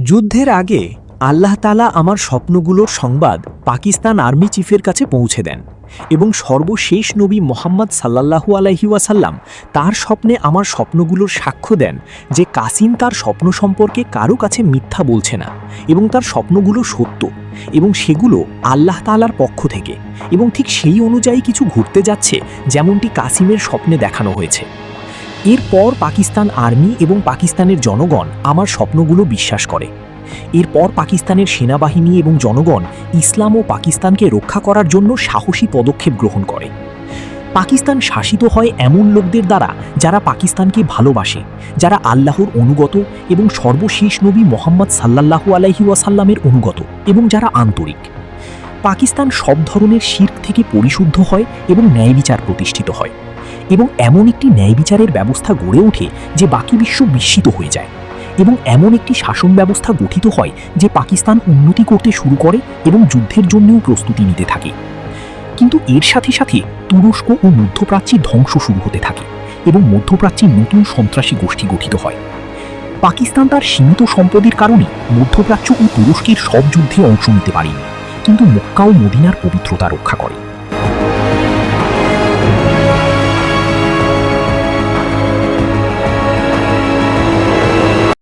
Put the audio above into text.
যুদ্ধের আগে আল্লাহ তাআলা আমার স্বপ্নগুলোর সংবাদ পাকিস্তান আর্মি চিফের কাছে পৌঁছে দেন এবং সর্বশেষ নবী মোহাম্মদ সাল্লাল্লাহু আলাইহি ওয়াসাল্লাম তার স্বপ্নে আমার স্বপ্নগুলোর সাক্ষ্য দেন যে কাসিম তার স্বপ্ন সম্পর্কে কারো কাছে মিথ্যা বলছে না এবং তার স্বপ্নগুলো সত্য এবং সেগুলো আল্লাহ তাআলার পক্ষ থেকে এবং ঠিক সেই অনুযায়ী কিছু ঘটতে যাচ্ছে যেমনটি কাসিমের স্বপ্নে দেখানো হয়েছে। এরপর পাকিস্তান আর্মি এবং পাকিস্তানের জনগণ আমার স্বপ্নগুলো বিশ্বাস করে। এরপর পাকিস্তানের সেনাবাহিনী এবং জনগণ ইসলাম ও পাকিস্তানকে রক্ষা করার জন্য সাহসী পদক্ষেপ গ্রহণ করে। পাকিস্তান শাসিত হয় এমন লোকদের দ্বারা যারা পাকিস্তানকে ভালোবাসে, যারা আল্লাহর অনুগত এবং সর্বশেষ নবী মোহাম্মদ সাল্লাল্লাহু আলাইহি ওয়াসাল্লামের অনুগত এবং যারা আন্তরিক। পাকিস্তান সব ধরনের শিরক থেকে পরিশুদ্ধ হয় এবং ন্যায় বিচার প্রতিষ্ঠিত হয় এবং এমন একটি ন্যায় বিচারের ব্যবস্থা গড়ে ওঠে যে বাকি বিশ্ব বিস্মিত হয়ে যায় এবং এমন একটি শাসন ব্যবস্থা গঠিত হয় যে পাকিস্তান উন্নতি করতে শুরু করে এবং যুদ্ধের জন্যও প্রস্তুতি নিতে থাকে। কিন্তু এর সাথে সাথে তুরস্ক ও মধ্যপ্রাচ্যে ধ্বংস শুরু হতে থাকে এবং মধ্যপ্রাচ্যে নতুন সন্ত্রাসী গোষ্ঠী গঠিত হয়। পাকিস্তান তার সীমিত সম্পদের কারণে মধ্যপ্রাচ্য ও তুরস্কের সব যুদ্ধে অংশ নিতে পারেনি, কিন্তু মক্কা ও মদিনার পবিত্রতা রক্ষা করে।